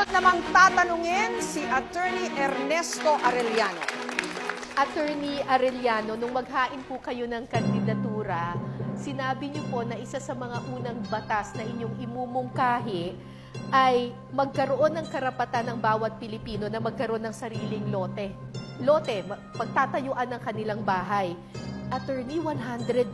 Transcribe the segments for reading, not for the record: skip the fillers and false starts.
Susunod namang tatanungin si Attorney Ernesto Arellano. Attorney Arellano, nung maghain po kayo ng kandidatura, sinabi niyo po na isa sa mga unang batas na inyong imumungkahi ay magkaroon ng karapatan ng bawat Pilipino na magkaroon ng sariling lote. Lote, pagtatayuan ng kanilang bahay. Attorney, 114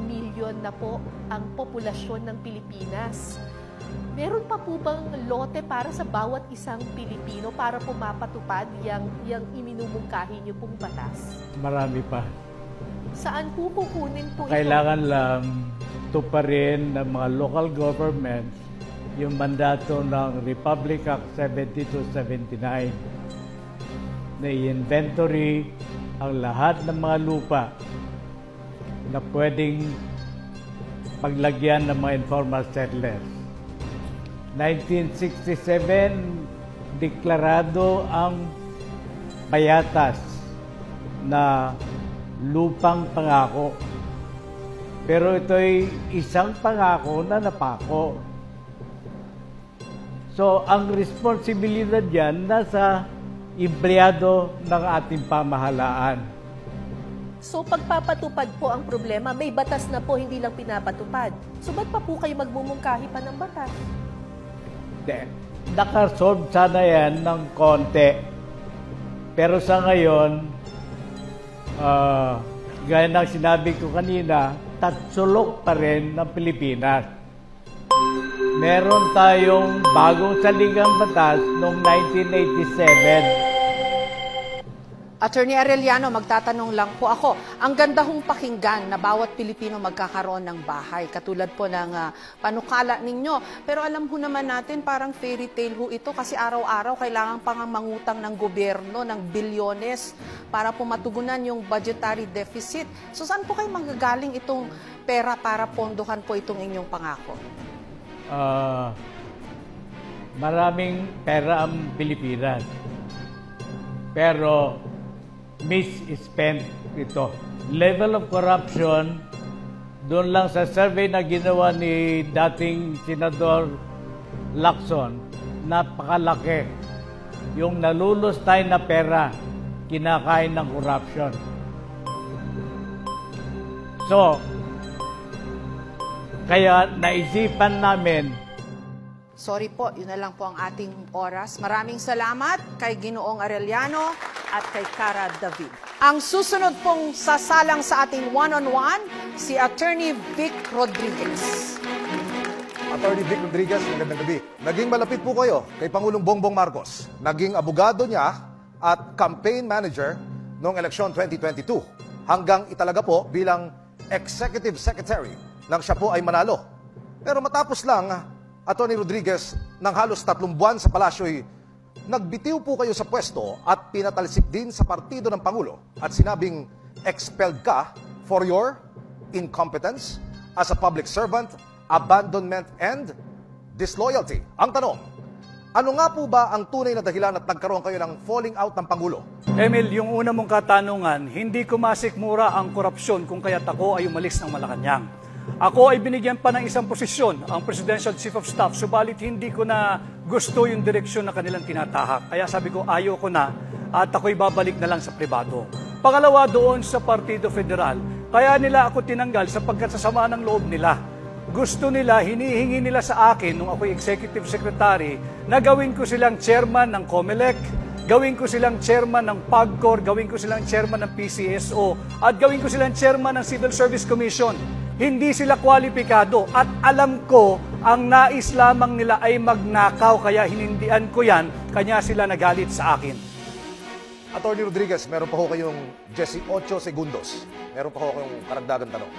million na po ang populasyon ng Pilipinas. Meron pa po bang lote para sa bawat isang Pilipino para po mapatupad yung iminumungkahi niyo pong batas? Marami pa. Saan po kukunin po ito? Kailangan lang tuparin ng mga local government yung mandato ng Republic Act 7279 na i-inventory ang lahat ng mga lupa na pwedeng paglagyan ng mga informal settlers. 1967, deklarado ang payatas na lupang pangako. Pero ito'y isang pangako na napako. So, ang responsibilidad yan nasa empleyado ng ating pamahalaan. So pagpapatupad po ang problema, may batas na po, hindi lang pinapatupad. So ba't pa po kayo magmumungkahi pa ng batas? Nakasolve sana yan ng konti. Pero sa ngayon, gaya ng sinabi ko kanina, tatsulok pa rin ng Pilipinas. Meron tayong bagong saligang batas noong 1987. Attorney Arellano, magtatanong lang po ako. Ang ganda hong pakinggan na bawat Pilipino magkakaroon ng bahay, katulad po ng panukala ninyo. Pero alam ho naman natin, parang fairy tale ho ito kasi araw-araw kailangan pang mangutang ng gobyerno ng bilyones para po matugunan yung budgetary deficit. So saan po kayo manggagaling itong pera para pondohan po itong inyong pangako? Maraming pera ang Pilipinas. Pero misspent ito. Level of corruption, doon lang sa survey na ginawa ni dating Senador Lacson, napakalaki. Yung nalulustay na pera, kinakain ng corruption. So, kaya naisipan namin. Sorry po, yun na lang po ang ating oras. Maraming salamat kay Ginoong Arellano at kay Cara David. Ang susunod pong sasalang sa ating one-on-one, si Attorney Vic Rodriguez. Attorney Vic Rodriguez, magandang gabi. Naging malapit po kayo kay Pangulong Bongbong Marcos. Naging abogado niya at campaign manager noong eleksyon 2022 hanggang italaga po bilang executive secretary nang siya po ay manalo. Pero matapos lang, Attorney Rodriguez, ng halos 3 buwan sa palasyo'y nagbitiw po kayo sa pwesto at pinatalsik din sa partido ng Pangulo at sinabing expelled ka for your incompetence as a public servant, abandonment, and disloyalty. Ang tanong, ano nga po ba ang tunay na dahilan at nagkaroon kayo ng falling out ng Pangulo? Emil, yung una mong katanungan, hindi ko masikmura ang korupsyon kung kaya't ako ay umalis ng Malacanang. Ako ay binigyan pa ng isang posisyon, ang Presidential Chief of Staff, subalit hindi ko na gusto yung direksyon na kanilang tinatahak. Kaya sabi ko, ayoko na at ako'y babalik na lang sa pribado. Pangalawa, doon sa Partido Federal, kaya nila ako tinanggal sapagkat sa sama ng loob nila. Gusto nila, hinihingi nila sa akin, nung ako'y Executive Secretary, na gawin ko silang chairman ng COMELEC, gawin ko silang chairman ng PAGCOR, gawin ko silang chairman ng PCSO, at gawin ko silang chairman ng Civil Service Commission. Hindi sila kwalipikado at alam ko ang nais lamang nila ay magnakaw kaya hinindian ko yan, kanya sila nagalit sa akin. Attorney Rodriguez, meron pa ho kayong 18 segundos. Meron pa ho kayong karagdagang tanong.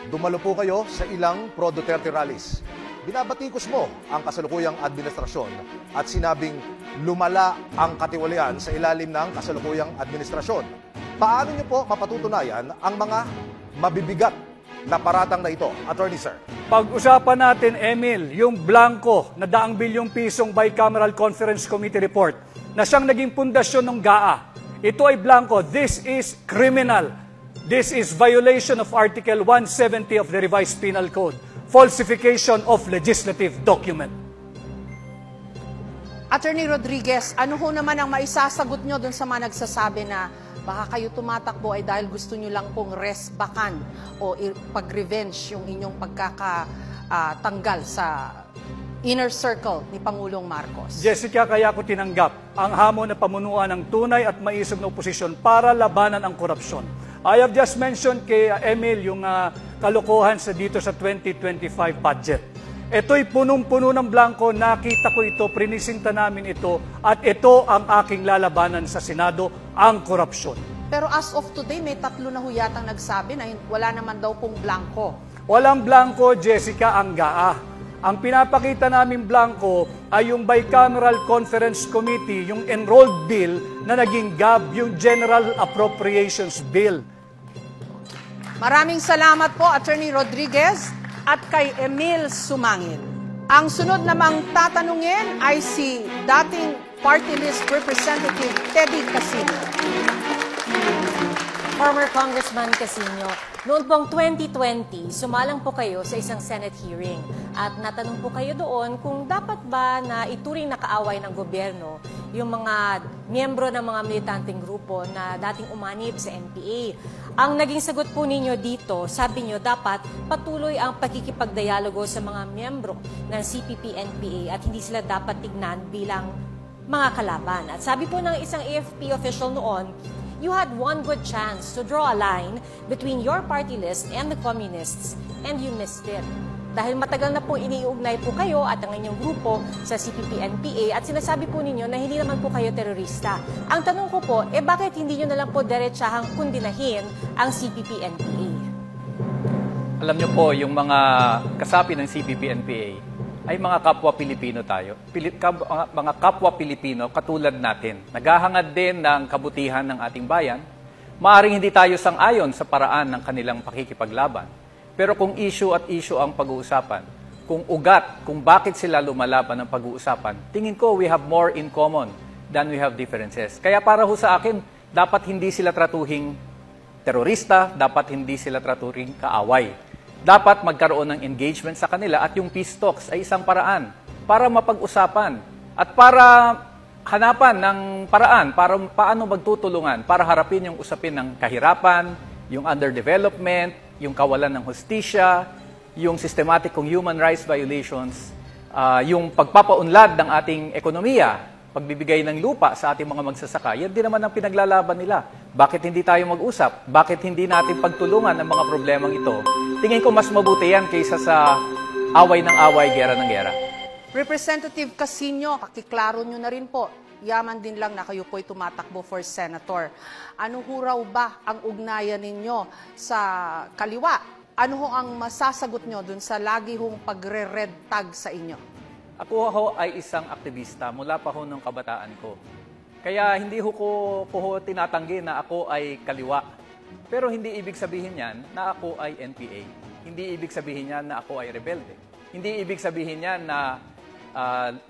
Dumalo po kayo sa ilang pro-Duterte rallies. Binabatikos mo ang kasalukuyang administrasyon at sinabing lumala ang katiwalian sa ilalim ng kasalukuyang administrasyon. Paano niyo po mapatutunayan ang mga mabibigat na paratang na ito, Attorney Sir? Pag-usapan natin, Emil, yung blanco na 100 bilyong pisong Bicameral Conference Committee report na siyang naging pundasyon ng GAA. Ito ay blanco. This is criminal. This is violation of Article 170 of the Revised Penal Code. Falsification of legislative document. Attorney Rodriguez, ano ho naman ang maisasagot nyo dun sa mga nagsasabi na baka kayo tumatakbo ay dahil gusto nyo lang pong resbakan o pag-revenge yung inyong pagkakatanggal sa inner circle ni Pangulong Marcos? Jessica, kaya ko tinanggap ang hamon na pamunuan ng tunay at maisog na oposisyon para labanan ang korupsyon. I have just mentioned kay Emil yung kalokohan dito sa 2025 budget. Ito'y punong-puno ng blanco, nakita ko ito, prinisinta namin ito, at ito ang aking lalabanan sa Senado, ang korupsyon. Pero as of today, may 3 na ho yatang nagsabi na wala naman daw pong blanco. Walang blanco, Jessica, ang GAA. Ang pinapakita namin blanco ay yung Bicameral Conference Committee, yung enrolled bill na naging GAB, yung General Appropriations Bill. Maraming salamat po, Attorney Rodriguez, at kay Emil Sumangil. Ang sunod namang tatanungin ay si dating Party List Representative Teddy Casino. Former Congressman Casino, noon pong 2020, sumalang po kayo sa isang Senate hearing at natanong po kayo doon kung dapat ba na ituring na kaaway ng gobyerno yung mga miyembro ng mga militanteng grupo na dating umanib sa NPA. Ang naging sagot po ninyo dito, sabi nyo dapat patuloy ang pakikipagdialogo sa mga miyembro ng CPP-NPA at hindi sila dapat tignan bilang mga kalaban. At sabi po ng isang AFP official noon, you had one good chance to draw a line between your party list and the communists, and you missed it. Dahil matagal na po iniugnay po kayo at ang inyong grupo sa CPP-NPA at sinasabi po ninyo na hindi naman po kayo terorista. Ang tanong ko po, bakit hindi nyo na lang po diretsahang kundinahin ang CPP-NPA? Alam nyo po, yung mga kasapi ng CPP-NPA ay mga kapwa Pilipino tayo. Mga kapwa Pilipino katulad natin. Naghahangad din ng kabutihan ng ating bayan. Maaring hindi tayo sang-ayon sa paraan ng kanilang pakikipaglaban. Pero kung issue at issue ang pag-uusapan, kung ugat, kung bakit sila lumalaban ng pag-uusapan, tingin ko we have more in common than we have differences. Kaya para ho sa akin, dapat hindi sila tratuhing terorista, dapat hindi sila tratuhing kaaway. Dapat magkaroon ng engagement sa kanila at yung peace talks ay isang paraan para mapag-usapan at para hanapan ng paraan para paano magtutulungan para harapin yung usapin ng kahirapan, yung underdevelopment, yung kawalan ng hustisya, yung systematic kong human rights violations, yung pagpapaunlad ng ating ekonomiya, pagbibigay ng lupa sa ating mga magsasaka, yan din naman ang pinaglalaban nila. Bakit hindi tayo mag-usap? Bakit hindi natin pagtulungan ang mga problemang ito? Tingin ko mas mabuti yan kaysa sa away ng away, gera ng gera. Representative Casino, pakiklaro nyo na rin po. Yaman din lang na kayo po'y tumatakbo for senator. Ano ho raw ba ang ugnayan ninyo sa kaliwa? Ano ho ang masasagot nyo dun sa lagi hong pagre-red tag sa inyo? Ako ho ay isang aktivista mula pa ho ng kabataan ko. Kaya hindi ho ko tinatanggi na ako ay kaliwa. Pero hindi ibig sabihin yan na ako ay NPA. Hindi ibig sabihin yan na ako ay rebelde. Hindi ibig sabihin yan na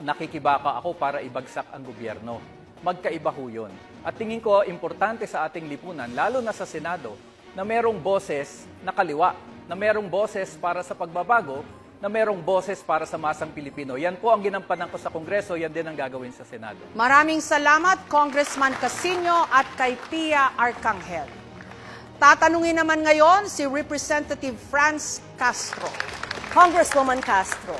nakikibaka ako para ibagsak ang gobyerno. Magkaiba ho yun. At tingin ko, importante sa ating lipunan, lalo na sa Senado, na merong boses na kaliwa, na merong boses para sa pagbabago, na merong boses para sa masang Pilipino. Yan po ang ginampanan ko sa Kongreso, yan din ang gagawin sa Senado. Maraming salamat, Congressman Casino at kay Pia Arcangel. Tatanungin naman ngayon si Representative Franz Castro. Congresswoman Castro,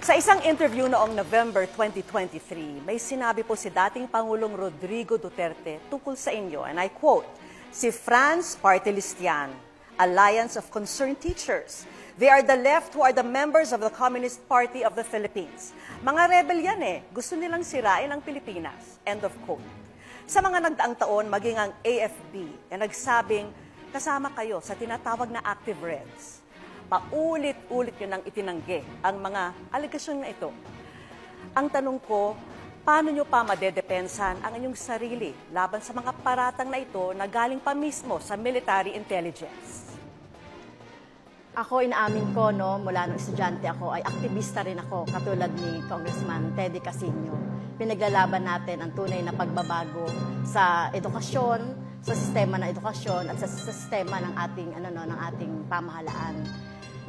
sa isang interview noong November 2023, may sinabi po si dating Pangulong Rodrigo Duterte tungkol sa inyo, and I quote, si Franz Party List yan, Alliance of Concerned Teachers. They are the left who are the members of the Communist Party of the Philippines. Mga rebel yan gusto nilang sirain ang Pilipinas. End of quote. Sa mga nagdaang taon, maging ang AFP na nagsabing kasama kayo sa tinatawag na Active Reds. Paulit-ulit nyo nang itinanggi ang mga aligasyon na ito. Ang tanong ko, paano nyo pa madedepensan ang inyong sarili laban sa mga paratang na ito na galing pa mismo sa military intelligence? Ako, inaamin ko, mula nung estudyante ako, ay aktivista rin ako, katulad ni Congressman Teddy Casino. Pinaglalaban natin ang tunay na pagbabago sa edukasyon, sa sistema ng edukasyon, at sa sistema ng ating pamahalaan.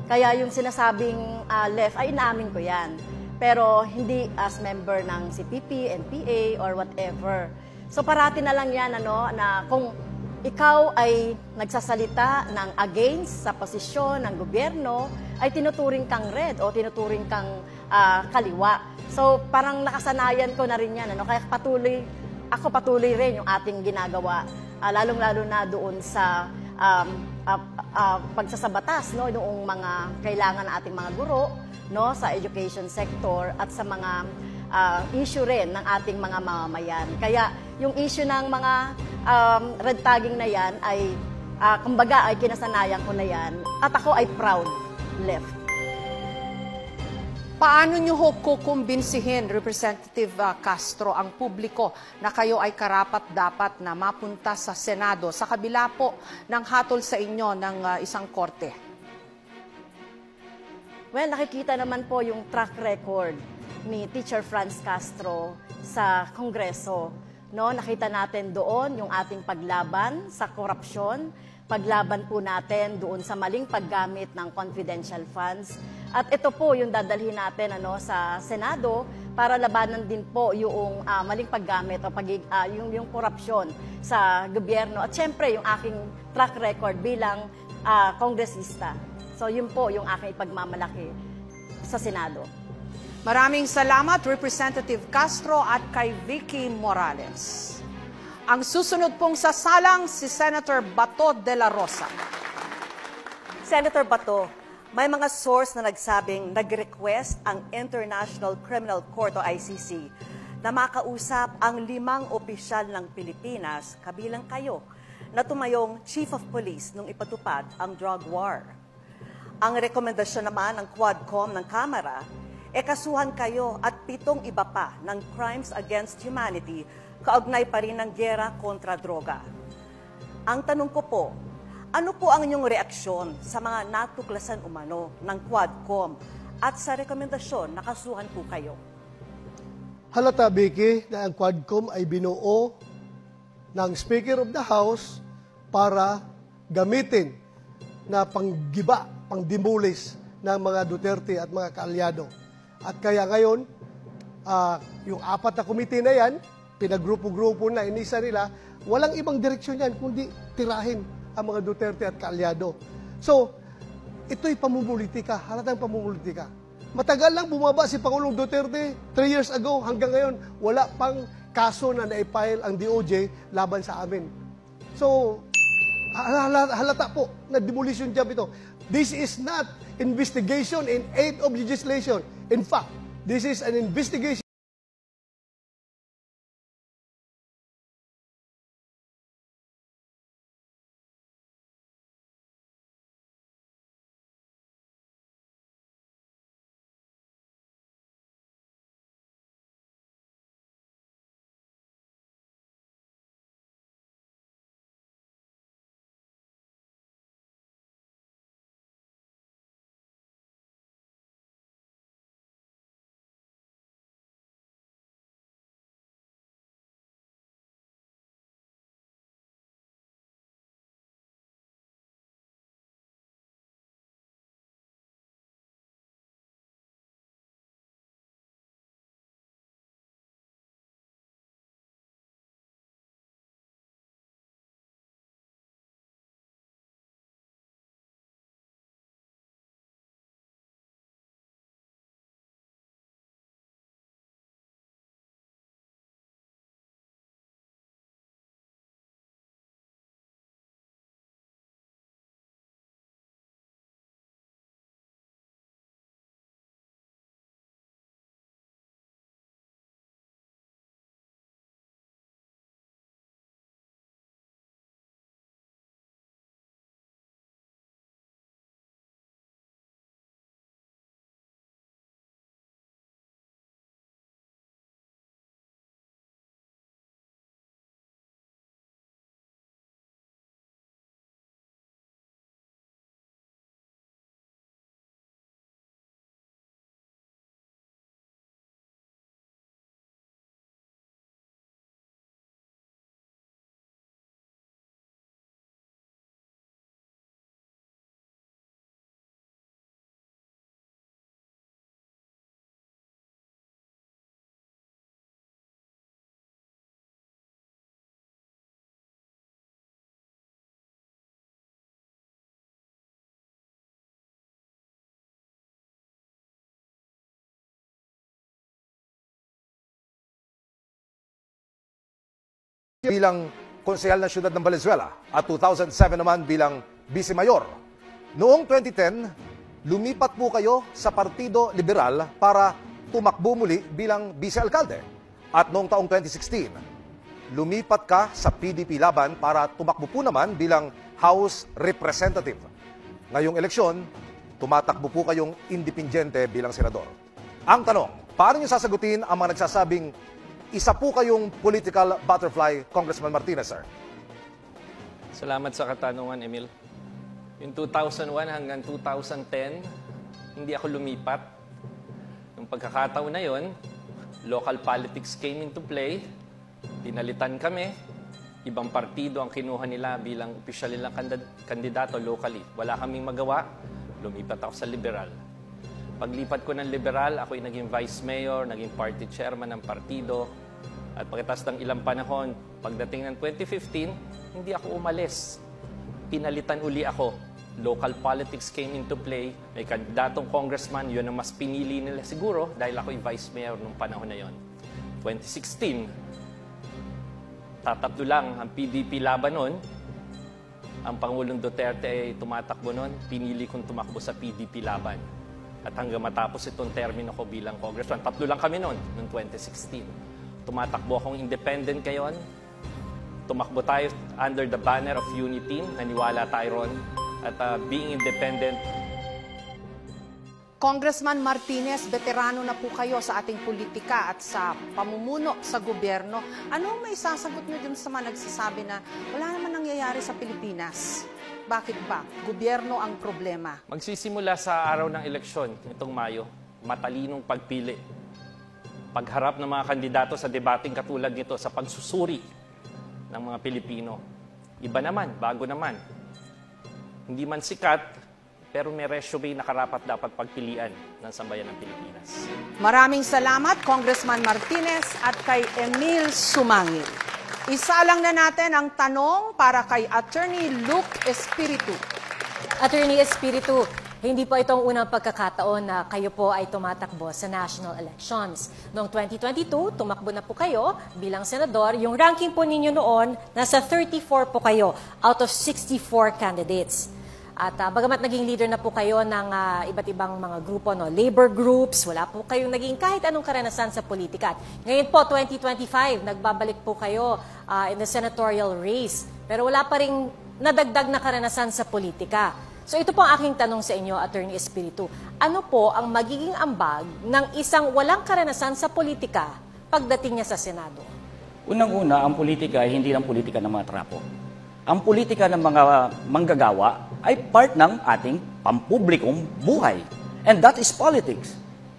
Kaya yung sinasabing left, ay inaamin ko yan. pero hindi as member ng CPP, NPA, or whatever. So parati na lang yan, na kung ikaw ay nagsasalita ng against sa posisyon ng gobyerno, ay tinuturing kang red o tinuturing kang kaliwa. So parang nakasanayan ko na rin yan. Kaya patuloy rin yung ating ginagawa, lalong-lalo na doon sa pagsasabatas, noong mga kailangan ng ating mga guro, sa education sector at sa mga issue rin ng ating mga mamamayan. Kaya yung issue ng mga red tagging na yan ay, kumbaga ay kinasanayan ko na yan at ako ay proud left. Paano nyo ho kukumbinsihin, Representative Castro, ang publiko na kayo ay karapat-dapat na mapunta sa Senado sa kabila po ng hatol sa inyo ng isang korte? Well, nakikita naman po yung track record ni Teacher Franz Castro sa Kongreso. Nakita natin doon yung ating paglaban sa korupsyon, paglaban po natin doon sa maling paggamit ng confidential funds. At ito po yung dadalhin natin sa Senado para labanan din po yung maling paggamit o yung korupsyon sa gobyerno. At syempre yung aking track record bilang kongresista. So yun po yung aking ipagmamalaki sa Senado. Maraming salamat, Representative Castro, at kay Vicky Morales. Ang susunod pong sasalang si Senator Bato de la Rosa. Senator Bato, may mga source na nagsabing nag-request ang International Criminal Court o ICC na makausap ang 5 opisyal ng Pilipinas, kabilang kayo, na tumayong Chief of Police nung ipatupad ang drug war. Ang rekomendasyon naman ng Quadcom ng Kamara, kasuhan kayo at 7 iba pa ng crimes against humanity kaugnay pa rin ng giyera kontra droga. Ang tanong ko po, ano po ang inyong reaksyon sa mga natuklasan umano ng Quadcom at sa rekomendasyon na kasuhan po kayo? Halata, Vicky, na ang Quadcom ay binuo ng Speaker of the House para gamitin na panggiba, pangdimulis ng mga Duterte at mga kaalyado. At kaya ngayon, yung 4 na komite na yan, pinagrupo-grupo na, inisa nila, walang ibang direksyon yan, kundi tirahin ang mga Duterte at kaalyado. So, ito'y pamumulitika, halatang pamumulitika. Matagal lang bumaba si Pangulong Duterte, 3 years ago, hanggang ngayon, wala pang kaso na naipile ang DOJ laban sa amin. So, halata po na demolition job ito. This is not investigation in aid of legislation. In fact, this is an investigation bilang konsehal ng siyudad ng Valenzuela at 2007 naman bilang vice mayor. Noong 2010, lumipat po kayo sa Partido Liberal para tumakbo muli bilang vice-alkalde. At noong taong 2016, lumipat ka sa PDP Laban para tumakbo po naman bilang House Representative. Ngayong eleksyon, tumatakbo po kayong independyente bilang senador. Ang tanong, paano niyo sasagutin ang mga nagsasabing isa po kayong political butterfly, Congressman Martinez, sir? Salamat sa katanungan, Emil. Yung 2001 hanggang 2010, hindi ako lumipat. Yung pagkakataon na yon, local politics came into play, pinalitan kami, ibang partido ang kinuha nila bilang opisyal nilang kandidato locally. Wala kaming magawa, lumipat ako sa liberal. Paglipat ko ng liberal, ako'y naging vice mayor, naging party chairman ng partido. At pagkatapos ng ilang panahon, pagdating ng 2015, hindi ako umalis. Pinalitan uli ako. Local politics came into play. May kandidatong congressman, yun ang mas pinili nila siguro dahil ako'y vice mayor nung panahon na yon. 2016, tatatlo lang ang PDP laban nun. Ang Pangulong Duterte ay tumatakbo nun. Pinili kong tumakbo sa PDP laban. At hanggang matapos itong termino ko bilang congressman, tatlo lang kami noon 2016. Tumatakbo akong independent ngayon. Tumakbo tayo under the banner of unity. Naniwala tayo ron. At being independent. Congressman Martinez, veterano na po kayo sa ating politika at sa pamumuno sa gobyerno. Ano may sasagot nyo dun sa mga nagsasabi na wala naman nangyayari sa Pilipinas? Bakit ba? Gobyerno ang problema. Magsisimula sa araw ng eleksyon, itong Mayo, matalinong pagpili. Pagharap ng mga kandidato sa debating katulad nito sa pagsusuri ng mga Pilipino. Iba naman, bago naman. Hindi man sikat, pero may resume na karapat dapat pagpilian ng sambayan ng Pilipinas. Maraming salamat, Congressman Martinez at kay Emil Sumangil. Isa lang na natin ang tanong para kay Attorney Luke Espiritu. Attorney Espiritu, hindi po itong unang pagkakataon na kayo po ay tumatakbo sa national elections. Noong 2022, tumakbo na po kayo bilang senador. Yung ranking po ninyo noon, nasa 34 po kayo out of 64 candidates. At bagamat naging leader na po kayo ng iba't ibang mga grupo, no, labor groups, wala po kayong naging kahit anong karanasan sa politika. Ngayon po, 2025, nagbabalik po kayo in the senatorial race. Pero wala pa rin nadagdag na karanasan sa politika. So ito po ang aking tanong sa inyo, Attorney Espiritu. Ano po ang magiging ambag ng isang walang karanasan sa politika pagdating niya sa Senado? Unang-una, ang politika ay hindi lang politika ng mga trapo. Ang politika ng mga manggagawa ay part ng ating pampublikong buhay. And that is politics.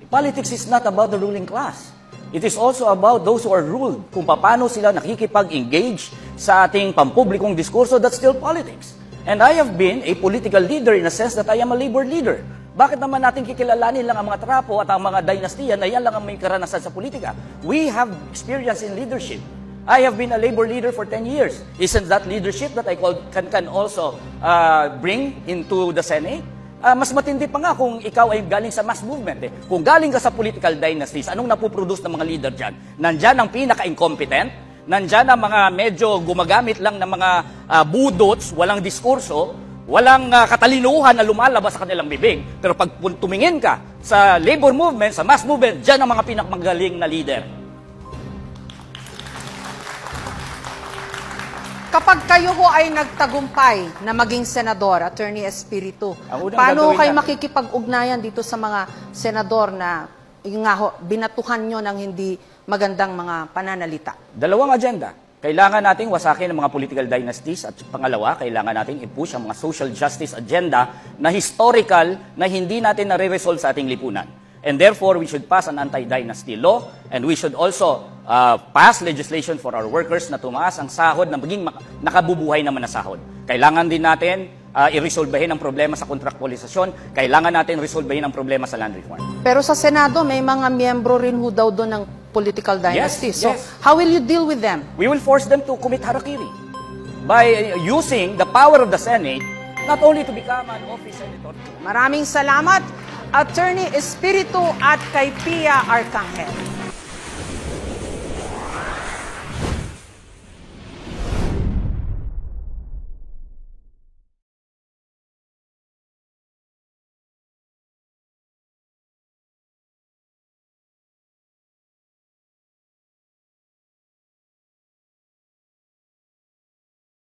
Politics is not about the ruling class. It is also about those who are ruled. Kung paano sila nakikipag-engage sa ating pampublikong diskurso, that's still politics. And I have been a political leader in a sense that I am a labor leader. Bakit naman natin kikilalanin lang ang mga trapo at ang mga dynastiya na yan lang ang may karanasan sa politika? We have experience in leadership. I have been a labor leader for 10 years. Isn't that leadership that I can also bring into the Senate? Mas matindi pa nga kung ikaw ay galing sa mass movement. Kung galing ka sa political dynasties, anong napuproduce ng mga leader dyan? Nandyan ang pinaka-incompetent, nandyan ang mga medyo gumagamit lang ng mga budots, walang diskurso, walang katalinuhan na lumalabas sa kanilang bibig. Pero pag tumingin ka sa labor movement, sa mass movement, dyan ang mga pinakamagaling na leader. Kapag kayo ho ay nagtagumpay na maging senador, Attorney Espiritu, paano kayo makikipag-ugnayan dito sa mga senador na yung nga ho, binatuhan nyo ng hindi magandang mga pananalita? Dalawang agenda. Kailangan nating wasakin ang mga political dynasties at pangalawa, kailangan nating i-push ang mga social justice agenda na historical na hindi natin nare-resolve sa ating lipunan. And therefore, we should pass an anti-dynasty law and we should also pass legislation for our workers na tumaas ang sahod na maging nakabubuhay naman na sahod. Kailangan din natin i-resolvehin ang problema sa contractualisasyon. Kailangan natin resolvehin ang problema sa land reform. Pero sa Senado, may mga miyembro rin ho daw doon ng political dynasty. Yes, so, yes. How will you deal with them? We will force them to commit harakiri by using the power of the Senate not only to become an office senator. Maraming salamat, Attorney Espiritu at kay Pia Arcangel.